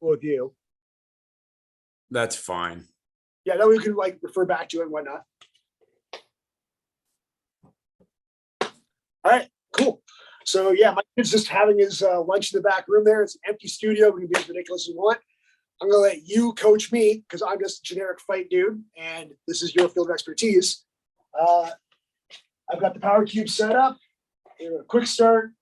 with you. That's fine. Yeah, then we can like refer back to it and whatnot. All right, cool. So yeah, my kid's just having his lunch in the back room there. It's an empty studio. We can be as ridiculous as we want. I'm gonna let you coach me because I'm just a generic fight dude, and this is your field of expertise. I've got the PowerKube set up. A quick start.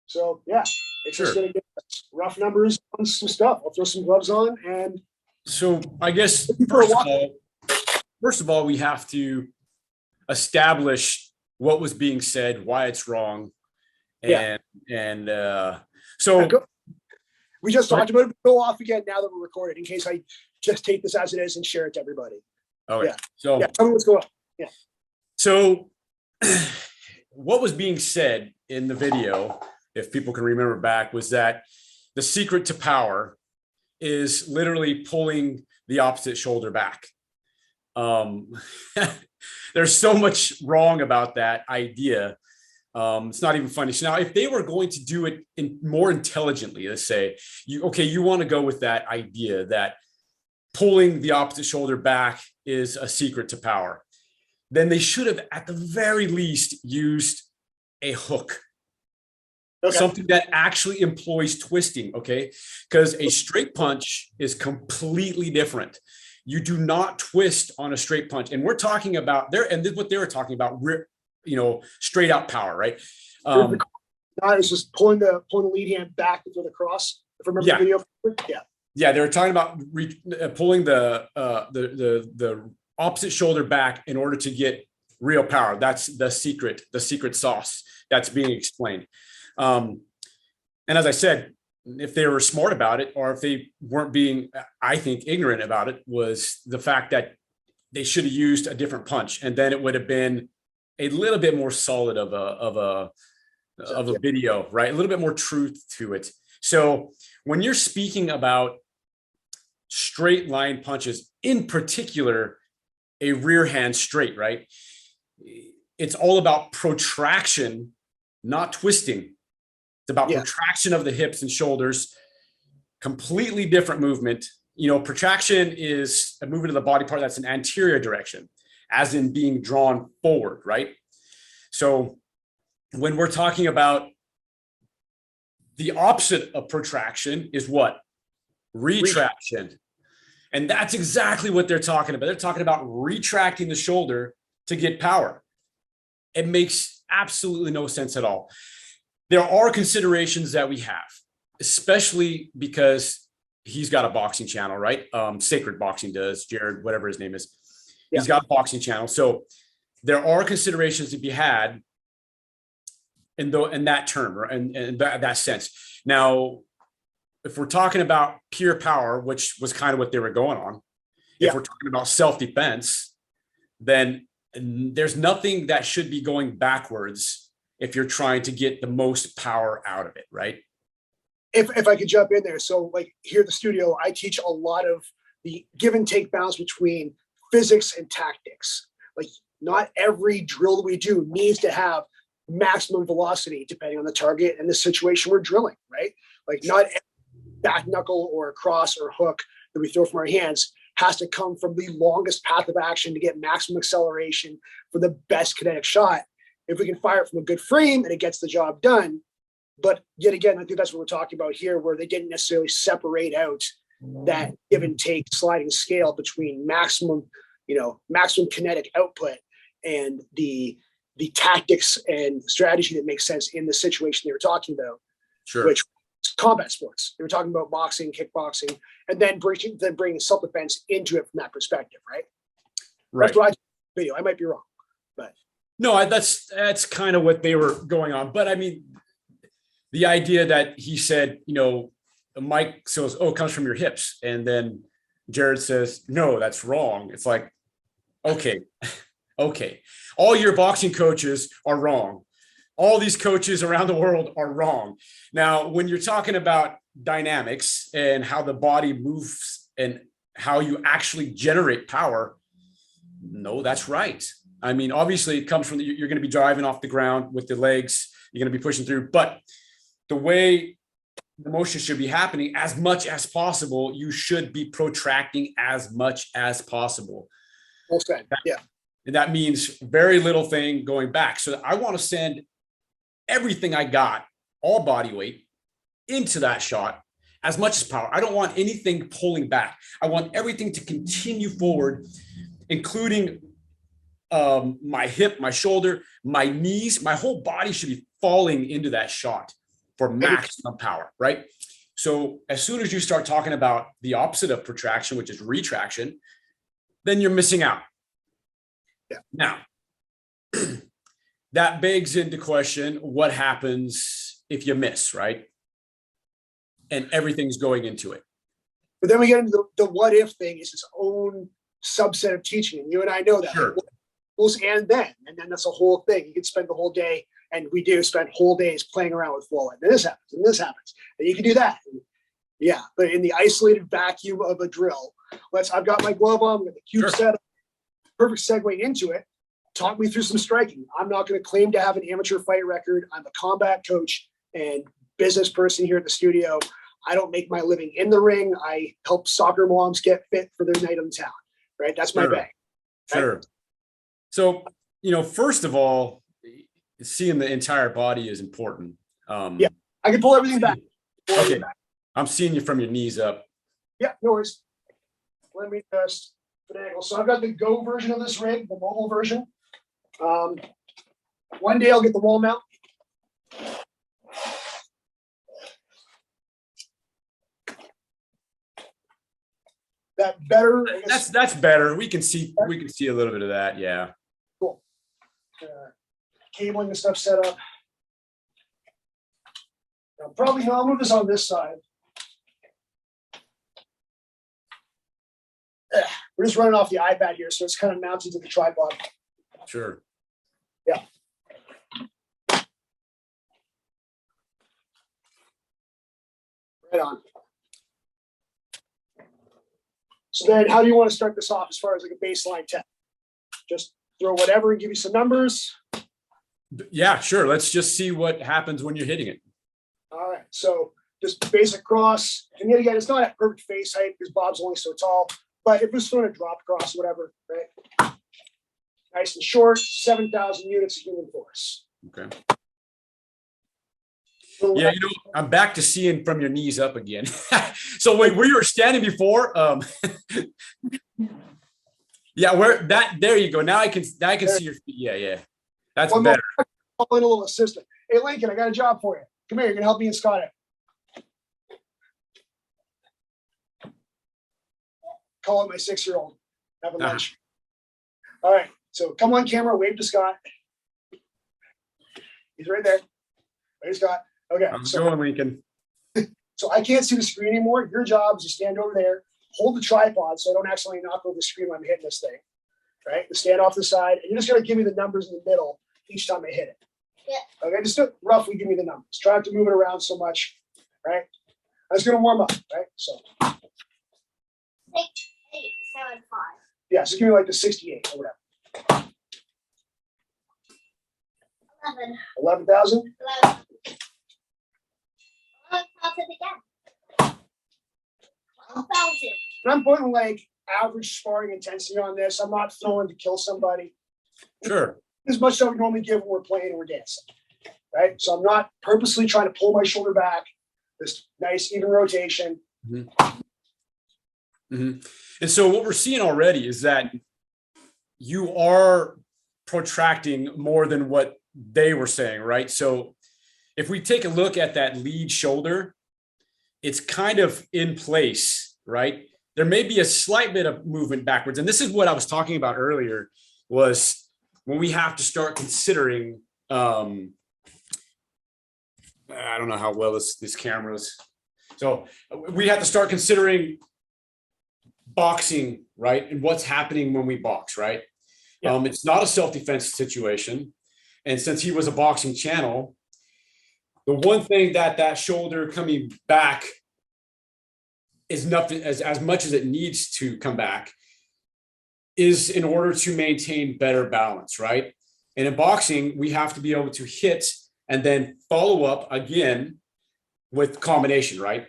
So yeah, it's just gonna get rough numbers on some stuff. I'll throw some gloves on, and so I guess first of all, we have to establish what was being said, why it's wrong, and so we just talked about it. Go off again now that we're recorded, in case I just take this as it is and share it to everybody. Okay. Yeah. So tell me what's going on. Yeah. So what was being said in the video, if people can remember back, was that the secret to power is literally pulling the opposite shoulder back. There's so much wrong about that idea. It's not even funny. So now if they were going to do it more intelligently, let's say you want to go with that idea that pulling the opposite shoulder back is a secret to power, then they should have at the very least used a hook. Okay. Something that actually employs twisting, okay? Because a straight punch is completely different. You do not twist on a straight punch. And we're talking about what they were talking about, straight out power, right? It's just pulling the lead hand back before the cross. If I remember the video. Yeah, they were talking about pulling the opposite shoulder back in order to get real power. That's the secret sauce that's being explained. And as I said, if they were smart about it, or if they weren't being, I think, ignorant about it, was the fact that they should have used a different punch, and then it would have been a little bit more solid of a video, right? A little bit more truth to it. So when you're speaking about straight line punches, in particular, a rear hand straight, right? It's all about protraction, not twisting. It's about protraction of the hips and shoulders, completely different movement. Protraction is a movement of the body part that's an anterior direction, as in being drawn forward, right? So when we're talking about the opposite of protraction is what? Retraction. And that's exactly what they're talking about. They're talking about retracting the shoulder to get power. It makes absolutely no sense at all. There are considerations that we have, especially because he's got a boxing channel, right? Sacred Boxing does, Jared, whatever his name is. He's got a boxing channel. So there are considerations to be had in that term, or in that sense. Now, if we're talking about pure power, which was kind of what they were going on, if we're talking about self-defense, then there's nothing that should be going backwards if you're trying to get the most power out of it, right? If I could jump in there. So like here at the studio, I teach a lot of the give and take balance between physics and tactics. Like not every drill that we do needs to have maximum velocity depending on the target and the situation we're drilling, right? Like not every back knuckle or cross or hook that we throw from our hands has to come from the longest path of action to get maximum acceleration for the best kinetic shot. If we can fire it from a good frame and it gets the job done. But yet again, I think that's what we're talking about here, where they didn't necessarily separate out that give and take sliding scale between maximum kinetic output and the tactics and strategy that makes sense in the situation they were talking about. Sure. Which is combat sports. They were talking about boxing, kickboxing, and then bringing self-defense into it from that perspective, right? Right. That's what I video. I might be wrong, but no, that's kind of what they were going on. But I mean, the idea that he said, Mike says, "Oh, it comes from your hips," and then Jared says, "No, that's wrong." It's like, okay. All your boxing coaches are wrong. All these coaches around the world are wrong. Now, when you're talking about dynamics and how the body moves and how you actually generate power, no, that's right. I mean, obviously it comes from you're going to be driving off the ground with the legs. You're going to be pushing through, but the way the motion should be happening as much as possible. You should be protracting as much as possible. Well said. Yeah. And that means very little thing going back. So I want to send everything I got, all body weight, into that shot as much as power. I don't want anything pulling back. I want everything to continue forward, including my hip, my shoulder, my knees. My whole body should be falling into that shot for maximum power, right? So as soon as you start talking about the opposite of protraction, which is retraction, then you're missing out. Yeah. Now, that begs into question, what happens if you miss, right? And everything's going into it. But then we get into the what if thing is its own subset of teaching. And you and I know that. Sure. And then that's a whole thing. You can spend the whole day, and we do spend whole days playing around with flow. And this happens, and this happens. And you can do that. Yeah. But in the isolated vacuum of a drill, I've got my glove on with the cube set up. Perfect segue into it. Talk me through some striking. I'm not going to claim to have an amateur fight record. I'm a combat coach and business person here at the studio. I don't make my living in the ring. I help soccer moms get fit for their night in town, right? That's my bag. Sure. Right? So, first of all, seeing the entire body is important. Yeah, I can pull everything back. Okay. I'm seeing you from your knees up. Yeah, no worries. Let me just finagle. So I've got the Go version of this rig, the mobile version. One day I'll get the wall mount. That better? That's better. We can see a little bit of that. Yeah. Cool. Cabling and stuff set up. I'll move this on this side. We're just running off the iPad here, so it's kind of mounted to the tripod. Sure. Yeah. Right on. So then how do you want to start this off as far as like a baseline test? Just throw whatever and give you some numbers. Yeah, sure. Let's just see what happens when you're hitting it. All right. So just basic cross. And yet again, it's not at perfect face height because Bob's only so tall. But if it's throwing a drop cross, whatever, right? Nice and short, 7,000 units of human force. Okay. Yeah, I'm back to seeing from your knees up again. So wait, where you were standing before, yeah, there you go. Now I can see your feet. Yeah. That's better. Call in a little assistant. Hey, Lincoln, I got a job for you. Come here, you're gonna help me and Scott out. Call it my 6-year-old. Have a lunch. All right. So come on camera, wave to Scott. He's right there. Wave to Scott. Okay. I'm going, Lincoln. So I can't see the screen anymore. Your job is to stand over there, hold the tripod so I don't accidentally knock over the screen when I'm hitting this thing. Right? Stand off the side. And you're just gonna give me the numbers in the middle each time I hit it. Yeah. Okay, just roughly give me the numbers. Try not to move it around so much. Right? I was gonna warm up, right? So 6, 8, 7, 5. yeah, so give me like the 68 or whatever. 11. 11,000? 11. 11,000 again. 12,000. And I'm putting like average sparring intensity on this. I'm not throwing to kill somebody. Sure. As much as I would normally give when we're playing and we're dancing. Right? So I'm not purposely trying to pull my shoulder back. This nice even rotation. Mm-hmm. Mm-hmm. And so what we're seeing already is that you are protracting more than what they were saying, right? So if we take a look at that lead shoulder, it's kind of in place, right? There may be a slight bit of movement backwards. And this is what I was talking about earlier, was when we have to start considering, I don't know how well this camera is. So we have to start considering boxing, right? And what's happening when we box, right? Yeah. It's not a self-defense situation. And since he was a boxing channel, the one thing that shoulder coming back is nothing as much as it needs to come back is in order to maintain better balance, right? And in boxing, we have to be able to hit and then follow up again with combination, right?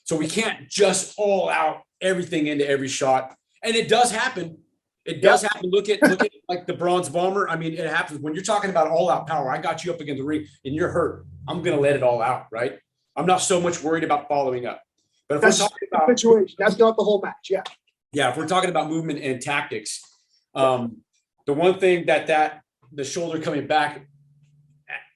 So we can't just all out everything into every shot. And it does happen. It does happen. Look at like the bronze bomber. I mean, it happens when you're talking about all out power. I got you up against the ring and you're hurt. I'm going to let it all out, right? I'm not so much worried about following up. But if That's we're talking about situation, that's not the whole match. Yeah. Yeah, if we're talking about movement and tactics, the one thing that the shoulder coming back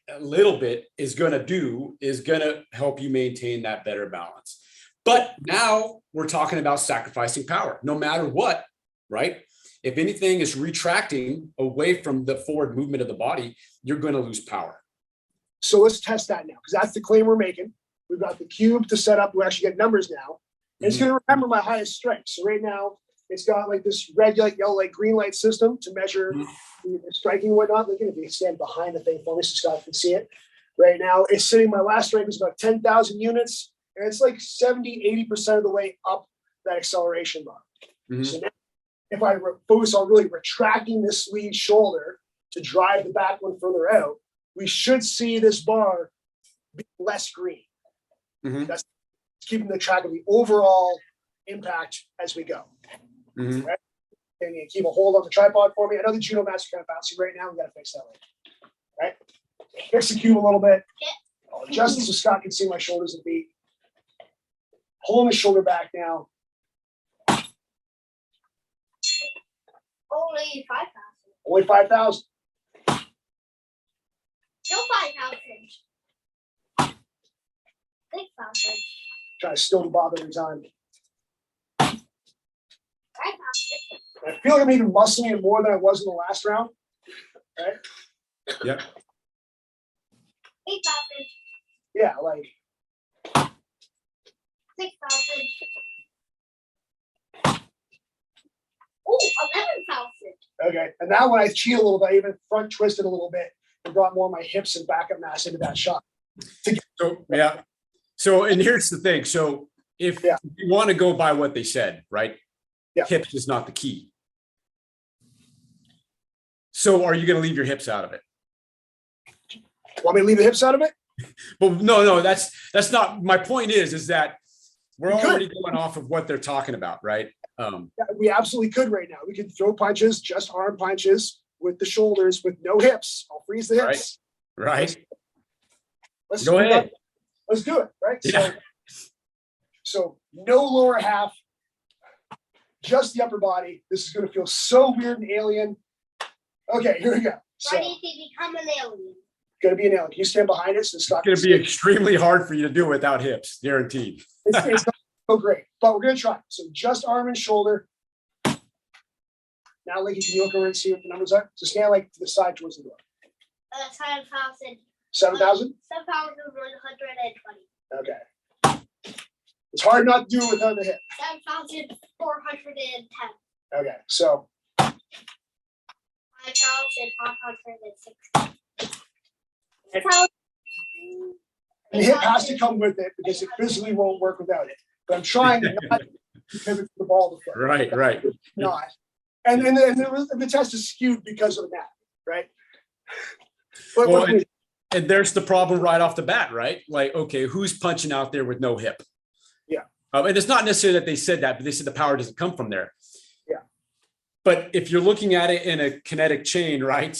a little bit is going to help you maintain that better balance. But now we're talking about sacrificing power, no matter what, right? If anything is retracting away from the forward movement of the body, you're going to lose power. So let's test that now, because that's the claim we're making. We've got the cube to set up. We actually get numbers now. And it's going to remember my highest strength. So right now, it's got like this red light, yellow light, green light system to measure the striking and whatnot. Look at it, if you stand behind the thing for me so Scott can see it. Right now, it's sitting, my last strength is about 10,000 units. And it's like 70, 80% of the way up that acceleration bar. So now, if I focus on really retracting this lead shoulder to drive the back one further out, we should see this bar be less green. That's keeping the track of the overall impact as we go. Right? And you keep a hold on the tripod for me. I know the judo mats are kind of bouncy right now. We got to fix that later. Right? Fix the cube a little bit. I'll adjust it so Scott can see my shoulders and feet. Pulling the shoulder back now. Only 5,000. Only 5,000. Still 5,000. 6,000. Try to still bother his time. 5,000. I feel like I'm even muscling it more than I was in the last round. Right? Yep. 8,000. Yeah, like 6,000. Oh, 11,000. okay. And now when I cheat a little bit, I even front twisted a little bit and brought more of my hips and backup mass into that shot. So, yeah. So, and here's the thing. So if you want to go by what they said, right? Yeah. Hips is not the key. So are you going to leave your hips out of it? Want me to leave the hips out of it? But no, that's not my point is that we're already going off of what they're talking about, right? Yeah, we absolutely could right now. We could throw punches, just arm punches with the shoulders, with no hips. I'll freeze the hips. Right. Let's Go ahead. Let's do it. Right. Yeah. So no lower half, just the upper body. This is going to feel so weird and alien. Okay, here we go. So, Ready to become an alien. going to be an alien. Can you stand behind it? So It's going to be extremely hard for you to do without hips, guaranteed. it's not so great, but we're going to try. So just arm and shoulder. Now, Linky, can you look over and see what the numbers are? So stand like to the side towards the door. 7,000. 7,000? 7,120. Okay. It's hard not to do it without the hip. 7,410. Okay, so 5,560. the hip has to come with it because it physically won't work without it. But I'm trying not to pivot the ball to the foot. Right. Not. And the test is skewed because of that, right? But Well, and there's the problem right off the bat, right? Like, okay, who's punching out there with no hip? Yeah. And it's not necessarily that they said that, but they said the power doesn't come from there. Yeah. But if you're looking at it in a kinetic chain, right?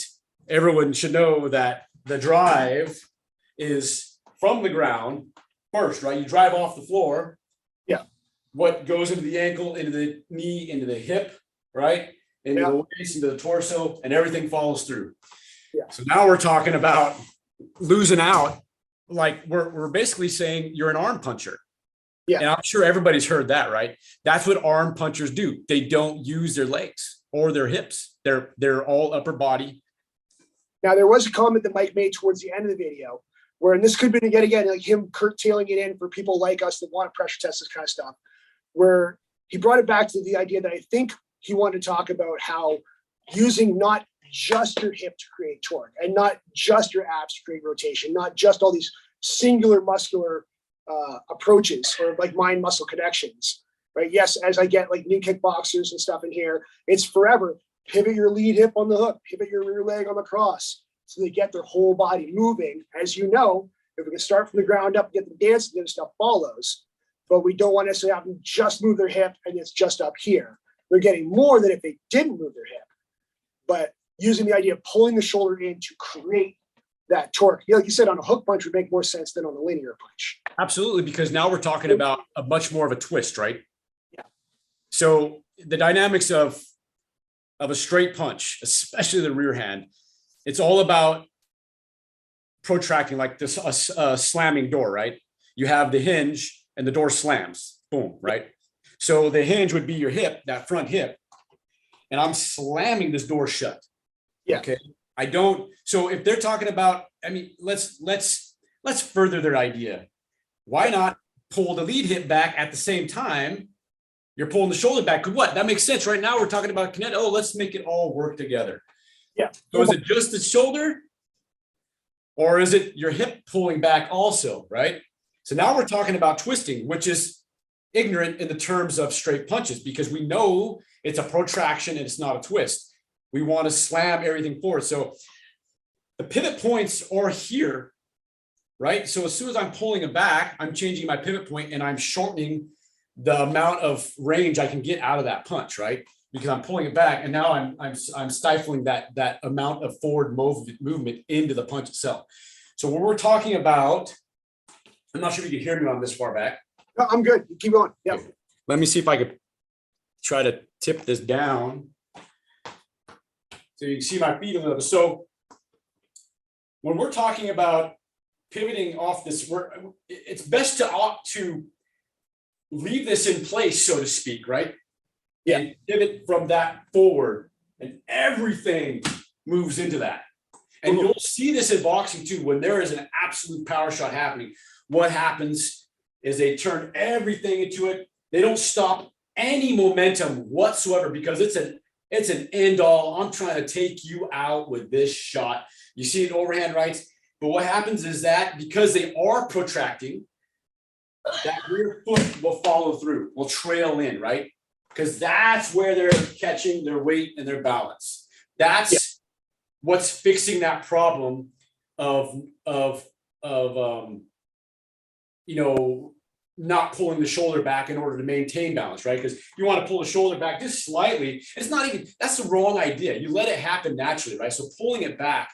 Everyone should know that the drive is from the ground first, right? You drive off the floor. Yeah. What goes into the ankle, into the knee, into the hip, right? Into the waist, into the torso, and everything follows through. Yeah. So now we're talking about losing out. Like we're basically saying you're an arm puncher. Yeah. And I'm sure everybody's heard that, right? That's what arm punchers do. They don't use their legs or their hips. They're all upper body. Now, there was a comment that Mike made towards the end of the video where, and this could be yet again, like him curtailing it in for people like us that want to pressure test this kind of stuff, where he brought it back to the idea that I think he wanted to talk about how using not just your hip to create torque and not just your abs to create rotation, not just all these singular muscular approaches or like mind muscle connections, right? Yes, as I get like new kickboxers and stuff in here, it's forever. Pivot your lead hip on the hook, pivot your rear leg on the cross so they get their whole body moving. As you know, If we can start from the ground up, get them dancing, then stuff follows. But we don't want to necessarily have them just move their hip and it's just up here. They're getting more than if they didn't move their hip. But using the idea of pulling the shoulder in to create that torque, like you said, on a hook punch would make more sense than on a linear punch. Absolutely, because now we're talking about a much more of a twist, right? Yeah. So the dynamics of a straight punch, especially the rear hand, it's all about protracting, like this slamming door, right? You have the hinge and the door slams, boom, right? So the hinge would be your hip, that front hip, and I'm slamming this door shut. Yeah. Okay. I don't. So if they're talking about, I mean, let's further their idea. Why not pull the lead hip back at the same time? You're pulling the shoulder back. What? That makes sense. Right now we're talking about kinetic. Oh, let's make it all work together. Yeah. So is it just the shoulder? Or is it your hip pulling back also, right? So now we're talking about twisting, which is ignorant in the terms of straight punches, because we know it's a protraction and it's not a twist. We want to slam everything forward. So the pivot points are here, right? So as soon as I'm pulling it back, I'm changing my pivot point and I'm shortening the amount of range I can get out of that punch, right? Because I'm pulling it back, and now I'm stifling that amount of forward movement into the punch itself. So when we're talking about, I'm not sure if you can hear me on this far back. No, I'm good. Keep going. Yeah. Let me see if I could try to tip this down so you can see my feet a little bit. So when we're talking about pivoting off this, it's best to opt to leave this in place, so to speak, right? Yeah. And pivot from that forward, and everything moves into that. And you'll see this in boxing too. When there is an absolute power shot happening, what happens is they turn everything into it. They don't stop any momentum whatsoever, because it's an end all. I'm trying to take you out with this shot. You see an overhand rights, but what happens is that because they are protracting, that rear foot will follow through, will trail in, right? Because that's where they're catching their weight and their balance. That's what's fixing that problem of not pulling the shoulder back in order to maintain balance, right? Because you want to pull the shoulder back just slightly. It's not even, that's the wrong idea. You let it happen naturally, right? So pulling it back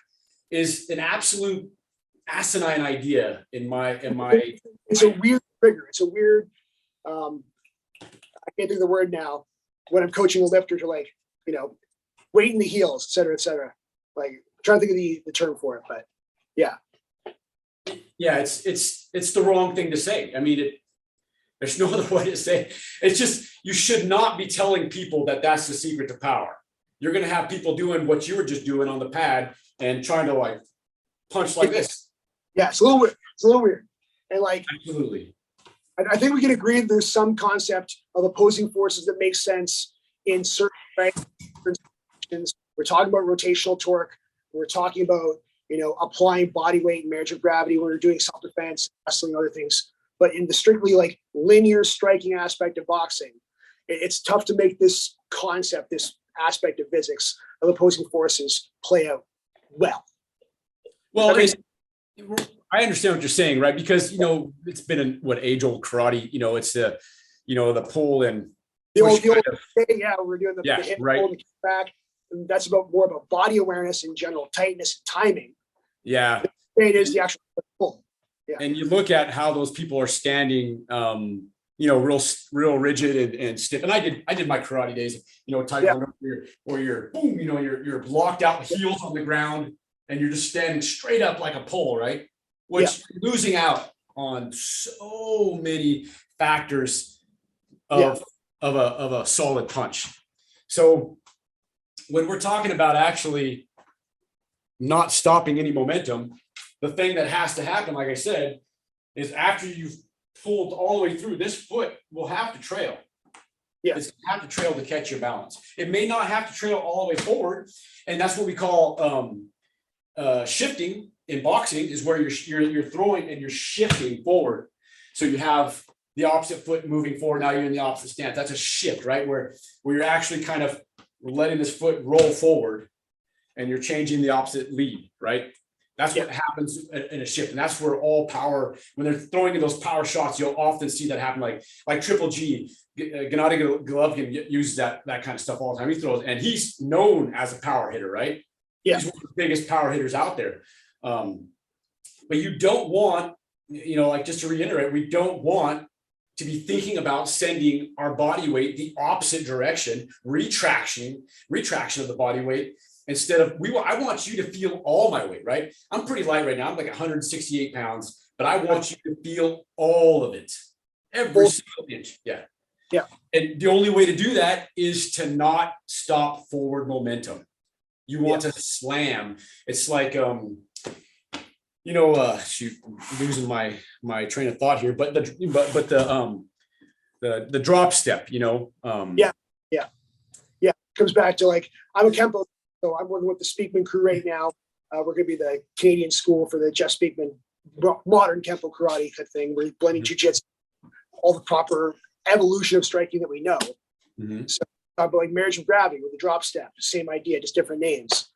is an absolute asinine idea in my. It's a weird trigger. It's a weird. I can't think of the word now. When I'm coaching a lifter to weight in the heels, et cetera, et cetera. Like, I'm trying to think of the term for it, but yeah. Yeah, it's the wrong thing to say. I mean, there's no other way to say it. It's just, you should not be telling people that that's the secret to power. You're going to have people doing what you were just doing on the pad and trying to punch like this. Yeah, it's a little weird. It's a little weird. And Absolutely. I think we can agree that there's some concept of opposing forces that makes sense in certain situations. We're talking about rotational torque. We're talking about, applying body weight and margin of gravity when we're doing self-defense, wrestling, other things. But in the strictly linear striking aspect of boxing, it's tough to make this concept, this aspect of physics of opposing forces play out well. Well, I understand what you're saying, right? Because, it's been age-old karate, it's the pull and the old we're doing the hip right. pull and the kick back. And that's more about body awareness and general tightness and timing. Yeah. It is the actual pull. Yeah. And you look at how those people are standing, real rigid and stiff. And I did my karate days, taekwondo, where you're boom, you're blocked out, heels on the ground, and you're just standing straight up like a pole, right? Which losing out on so many factors of a solid punch. So when we're talking about actually not stopping any momentum, the thing that has to happen, like I said, is after you've pulled all the way through, this foot will have to trail. Yeah. It's have to trail to catch your balance. It may not have to trail all the way forward. And that's what we call shifting in boxing, is where you're throwing and you're shifting forward. So you have the opposite foot moving forward. Now you're in the opposite stance. That's a shift, right? Where you're actually kind of letting this foot roll forward and you're changing the opposite lead, right? That's what happens in a shift. And that's where all power, when they're throwing in those power shots, you'll often see that happen. Like Triple G, Gennady Golovkin uses that kind of stuff all the time. He throws, and he's known as a power hitter, right? Yeah. He's one of the biggest power hitters out there. But you don't want, like just to reiterate, we don't want to be thinking about sending our body weight the opposite direction, retraction of the body weight. Instead of, I want you to feel all my weight, right? I'm pretty light right now. I'm like 168 pounds, but I want you to feel all of it, every single inch. Yeah. Yeah. And the only way to do that is to not stop forward momentum. You want to slam. It's like, shoot, I'm losing my train of thought here, but the drop step, Yeah. It comes back to like, I'm a Kempo. So I'm working with the Speakman crew right now. We're going to be the Canadian school for the Jeff Speakman modern Kempo karate type thing. We're blending jiu-jitsu, all the proper evolution of striking that we know. So talk about like marriage of gravity with the drop step, same idea, just different names.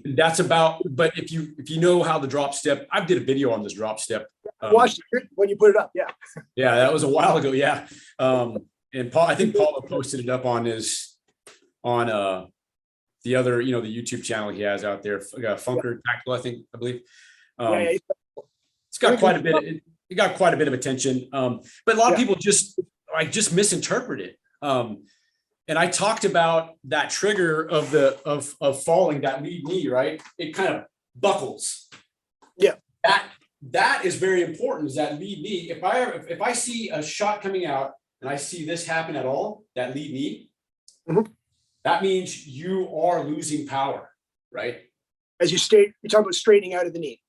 That's about, but if you know how the drop step, I did a video on this drop step. Watched it when you put it up. Yeah. Yeah, that was a while ago. Yeah. And I think Paula posted it up on the other, the YouTube channel he has out there, Funker Tactical, I believe. It's got quite a bit. It got quite a bit of attention, but a lot of people just misinterpret it. And I talked about that trigger of falling, that lead knee, right? It kind of buckles. Yeah. That is very important. Is that lead knee? If I see a shot coming out and I see this happen at all, that lead knee. That means you are losing power, right? As you state, you're talking about straightening out of the knee.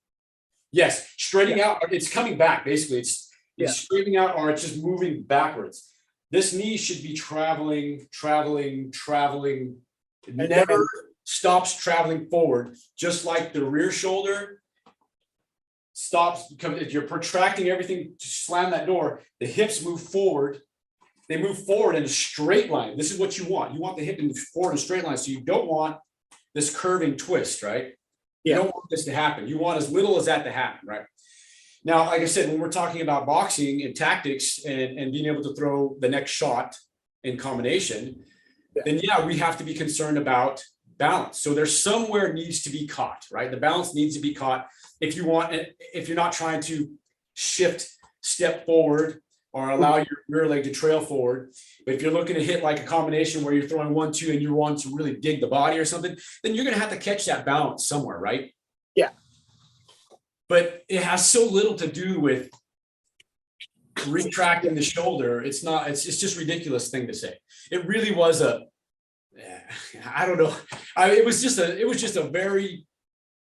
Yes, straightening out. It's coming back. Basically, it's straightening out, or it's just moving backwards. This knee should be traveling. It never stops traveling forward, just like the rear shoulder stops. If you're protracting everything to slam that door, the hips move forward. They move forward in a straight line. This is what you want. You want the hip to move forward in a straight line. So you don't want this curving twist, right? You don't want this to happen. You want as little as that to happen, right? Now, like I said, when we're talking about boxing and tactics and being able to throw the next shot in combination, then we have to be concerned about balance. So there's somewhere needs to be caught, right? The balance needs to be caught if you're not trying to step forward or allow your rear leg to trail forward. But if you're looking to hit like a combination where you're throwing 1-2 and you want to really dig the body or something, then you're going to have to catch that balance somewhere, right? Yeah. But it has so little to do with retracting the shoulder. It's just a ridiculous thing to say. It really was I don't know. It was just a very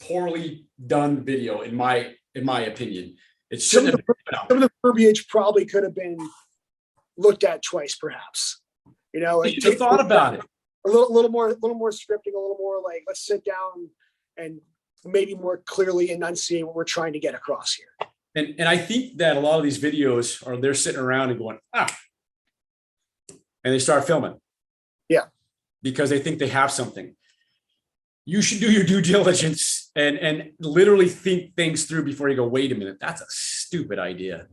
poorly done video in my opinion. It shouldn't have been put out. Some of the verbiage probably could have been looked at twice, perhaps. Like you thought about it. A little more scripting, a little more like, let's sit down and maybe more clearly enunciate what we're trying to get across here. And I think that a lot of these videos they're sitting around and going, and they start filming. Yeah. Because they think they have something. You should do your due diligence and literally think things through before you go, wait a minute, that's a stupid idea.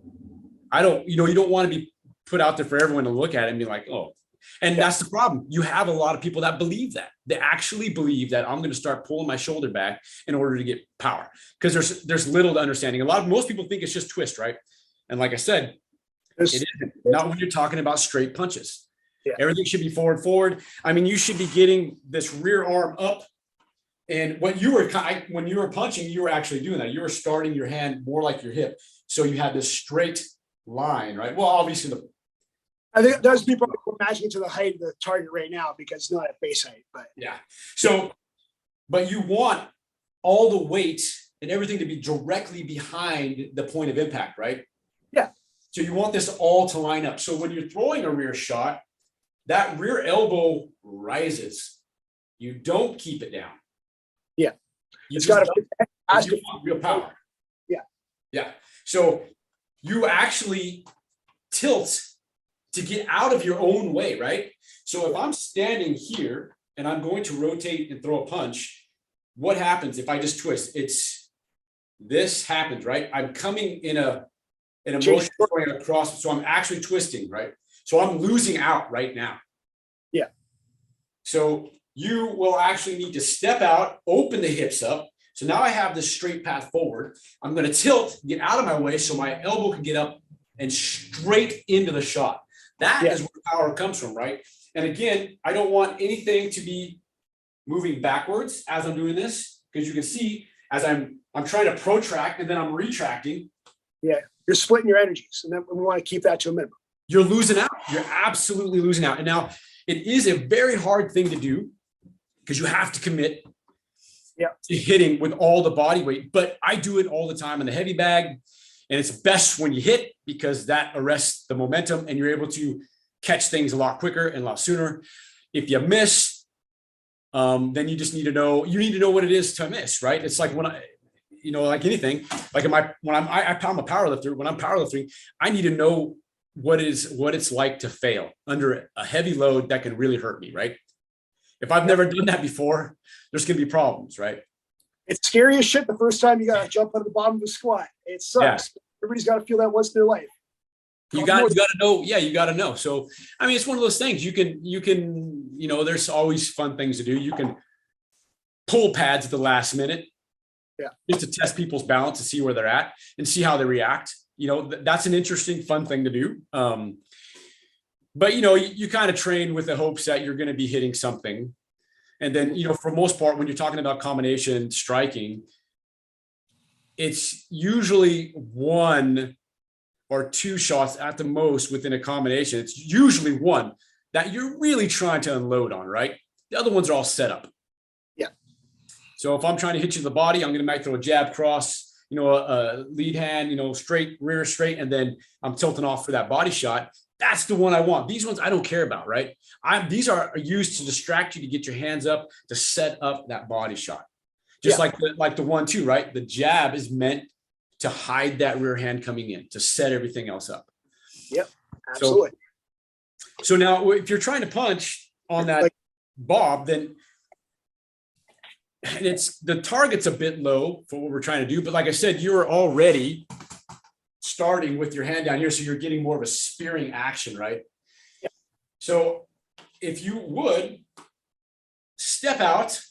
You don't want to be put out there for everyone to look at it and be like, oh, and that's the problem. You have a lot of people that believe that. They actually believe that I'm going to start pulling my shoulder back in order to get power, because there's little to understanding. Most people think it's just twist, right? And like I said, it isn't. Not when you're talking about straight punches. Yeah. Everything should be forward. I mean, you should be getting this rear arm up. And when you were punching, you were actually doing that. You were starting your hand more like your hip. So you had this straight line, right? Well, obviously I think those people are imagining to the height of the target right now because it's not at base height, but yeah. So, but you want all the weight and everything to be directly behind the point of impact, right? Yeah. So you want this all to line up. So when you're throwing a rear shot, that rear elbow rises. You don't keep it down. Yeah. It's got to real power. Yeah. Yeah. So you actually tilt to get out of your own way, right? So if I'm standing here and I'm going to rotate and throw a punch, what happens if I just twist? this happens, right? I'm coming in a Change. motion going across, so I'm actually twisting, right? So I'm losing out right now. Yeah. So you will actually need to step out, open the hips up. So now I have this straight path forward. I'm going to tilt, get out of my way so my elbow can get up and straight into the shot. That is where power comes from, right? And again, I don't want anything to be moving backwards as I'm doing this, because you can see as I'm trying to protract and then I'm retracting. Yeah, you're splitting your energies, and then we want to keep that to a minimum. You're losing out. You're absolutely losing out. And now it is a very hard thing to do because you have to commit to hitting with all the body weight. But I do it all the time in the heavy bag. And it's best when you hit, because that arrests the momentum and you're able to catch things a lot quicker and a lot sooner. If you miss, then you just need to know, what it is to miss, right? It's like when like anything, like I'm a powerlifter, when I'm powerlifting, I need to know what it's like to fail under a heavy load that can really hurt me, right? If I've never done that before, there's going to be problems, right? It's scary as shit the first time you got to jump on the bottom of a squat. It sucks. Yeah. Everybody's got to feel that once in their life. You got to know. Yeah, you got to know. So, I mean, it's one of those things you can, there's always fun things to do. You can pull pads at the last minute. Yeah. Just to test people's balance and see where they're at and see how they react. That's an interesting, fun thing to do. But, you kind of train with the hopes that you're going to be hitting something. And then, for most part, when you're talking about combination striking, it's usually one or two shots at the most within a combination. It's usually one that you're really trying to unload on, right? The other ones are all set up. Yeah. So if I'm trying to hit you in the body, I'm going to might throw a jab cross, a lead hand, straight, rear straight, and then I'm tilting off for that body shot. That's the one I want. These ones I don't care about, right? These are used to distract you, to get your hands up, to set up that body shot. Just like the 1-2, right? The jab is meant to hide that rear hand coming in, to set everything else up. Yep, absolutely. So now if you're trying to punch on that bob, then and the target's a bit low for what we're trying to do. But like I said, you're already starting with your hand down here, so you're getting more of a spearing action, right? Yep. So if you would step out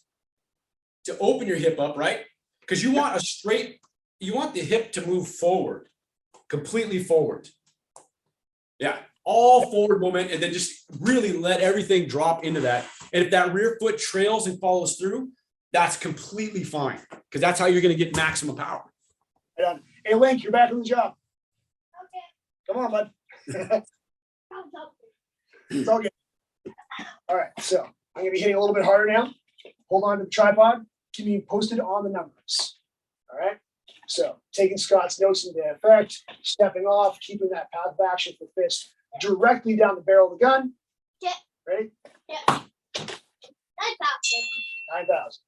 to open your hip up, right? Because you want you want the hip to move forward, completely forward. Yeah, all forward movement, and then just really let everything drop into that. And if that rear foot trails and follows through, that's completely fine, because that's how you're going to get maximum power. Hey, Link, you're back on the job. Okay. Come on, bud. It's all good. All right, so I'm going to be hitting a little bit harder now. Hold on to the tripod. Keep me posted on the numbers. All right. So taking Scott's notes into effect, stepping off, keeping that path of action for fist directly down the barrel of the gun. Yeah. Ready? Yeah. 9,000. 9,000.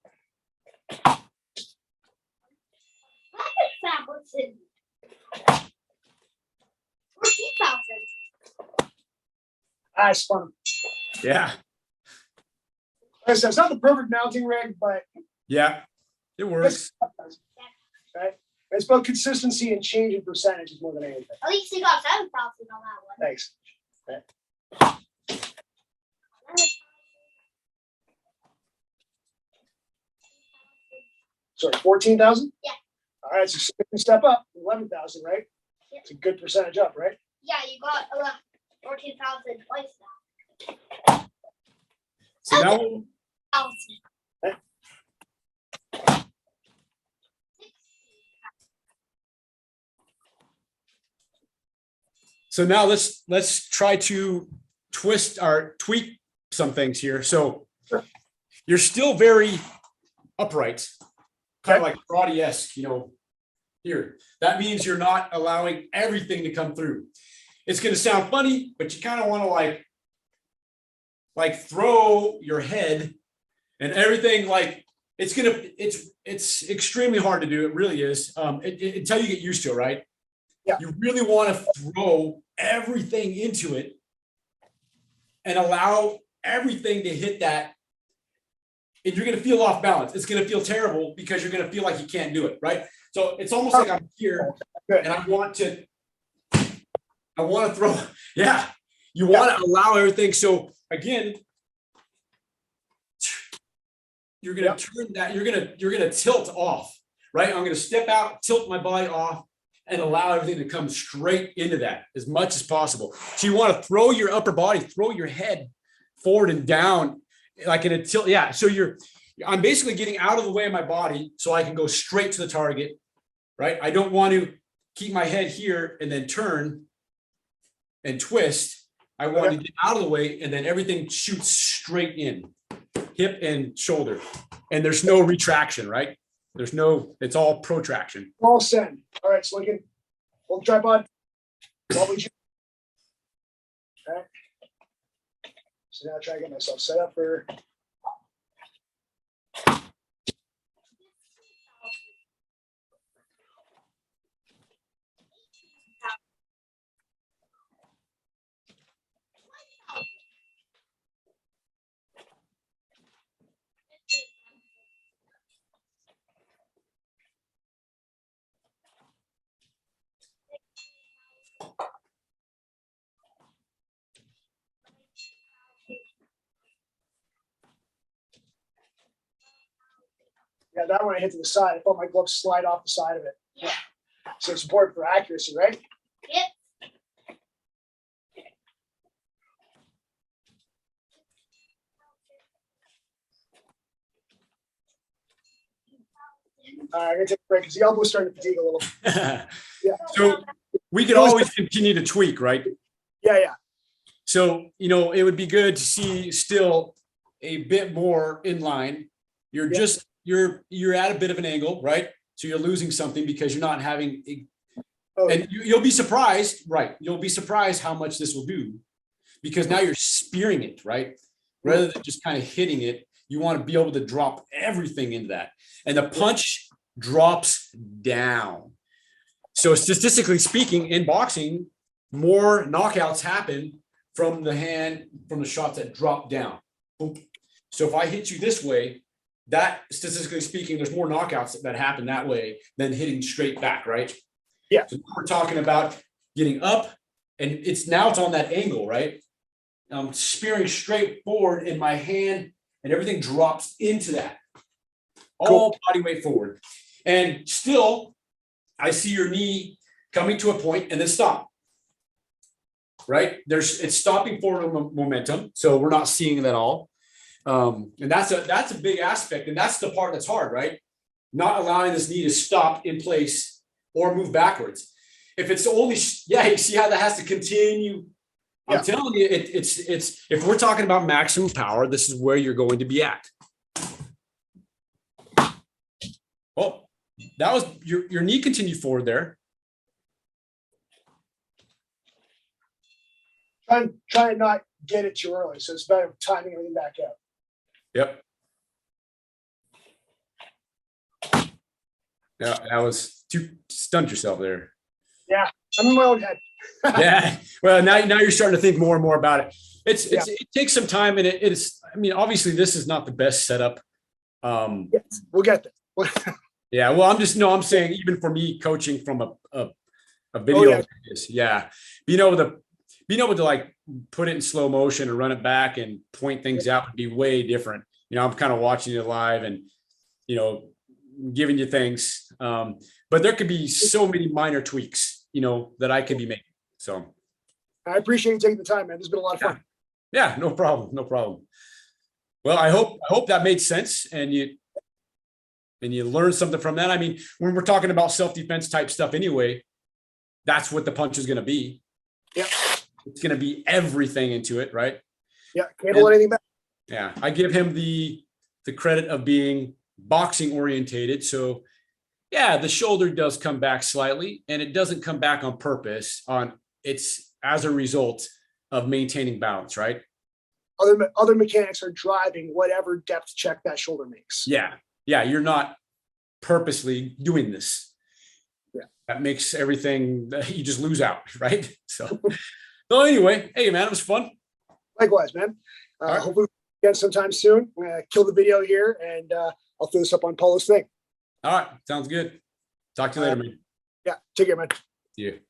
11,000. 14,000. That's fun. Yeah. Like I said, it's not the perfect mounting rig, but Yeah, it works. right? It's about consistency and change in percentages more than anything. At least you got 7,000 on that one. Thanks. Sorry, 14,000? Yeah. All right, so step up, 11,000, right? Yep. It's a good percentage up, right? Yeah, you got 14,000 twice now. So now, 1,000. so now let's try to tweak some things here. So you're still very upright, kind of like karate-esque, here. That means you're not allowing everything to come through. It's going to sound funny, but you kind of want to like throw your head and everything. Like it's extremely hard to do. It really is. Until you get used to it, right? Yeah. You really want to throw everything into it and allow everything to hit that. And you're going to feel off balance. It's going to feel terrible because you're going to feel like you can't do it, right? So it's almost like I'm here Good. and I want to throw. Yeah. You want to allow everything. So again, you're going to turn that, you're going to tilt off, right? I'm going to step out, tilt my body off, and allow everything to come straight into that as much as possible. So you want to throw your upper body, throw your head forward and down like in a tilt. Yeah. So I'm basically getting out of the way of my body so I can go straight to the target, right? I don't want to keep my head here and then turn and twist. I want to get out of the way and then everything shoots straight in, hip and shoulder. And there's no retraction, right? It's all protraction. All send. All right, so Lincoln, hold the tripod. Okay. So now I try to get myself set up for. Yeah, that one I hit to the side. I felt my glove slide off the side of it. Yeah. So it's important for accuracy, right? Yep. All right, I'm gonna take a break because the elbow's starting to fatigue a little. Yeah. So we could always continue to tweak, right? Yeah. So, it would be good to see still a bit more in line. You're you're at a bit of an angle, right? So you're losing something because you're not having, and you'll be surprised, right? You'll be surprised how much this will do because now you're spearing it, right? Rather than just kind of hitting it, you want to be able to drop everything into that. And the punch drops down. So statistically speaking, in boxing, more knockouts happen from the hand, from the shots that drop down. So if I hit you this way, that statistically speaking, there's more knockouts that happen that way than hitting straight back, right? Yeah. So we're talking about getting up and it's on that angle, right? I'm spearing straight forward in my hand and everything drops into that. All body weight forward. And still, I see your knee coming to a point and then stop. Right? It's stopping forward momentum. So we're not seeing that all. And that's a big aspect. And that's the part that's hard, right? Not allowing this knee to stop in place or move backwards. If it's only, you see how that has to continue. I'm telling you, it's if we're talking about maximum power, this is where you're going to be at. Oh, that was your knee continued forward there. Try and not get it too early. So it's better timing everything back out. Yep. Yeah, that was too stunned yourself there. Yeah, I'm in my own head. Yeah. Well, now you're starting to think more and more about it. It takes some time, and it's. I mean, obviously, this is not the best setup. Yes, we'll get there. Yeah. Well, I'm saying even for me coaching from a video like this, being able to like put it in slow motion and run it back and point things out would be way different. I'm kind of watching it live and, giving you things. But there could be so many minor tweaks, that I could be making. So I appreciate you taking the time, man. This has been a lot of fun. Yeah, no problem. No problem. Well, I hope that made sense and you learned something from that. I mean, when we're talking about self-defense type stuff anyway, that's what the punch is going to be. Yeah. It's going to be everything into it, right? Yeah, can't hold anything back. Yeah, I give him the credit of being boxing orientated. So, yeah, the shoulder does come back slightly, and it doesn't come back on purpose. It's as a result of maintaining balance, right? Other mechanics are driving whatever depth check that shoulder makes. Yeah, you're not purposely doing this. Yeah, that makes everything you just lose out, right? So anyway, hey man, it was fun. Likewise, man. Right. Hopefully we get sometime soon. I'm gonna kill the video here and I'll throw this up on Polo's thing. All right, sounds good. Talk to you later, man. Yeah, take care, man. See you.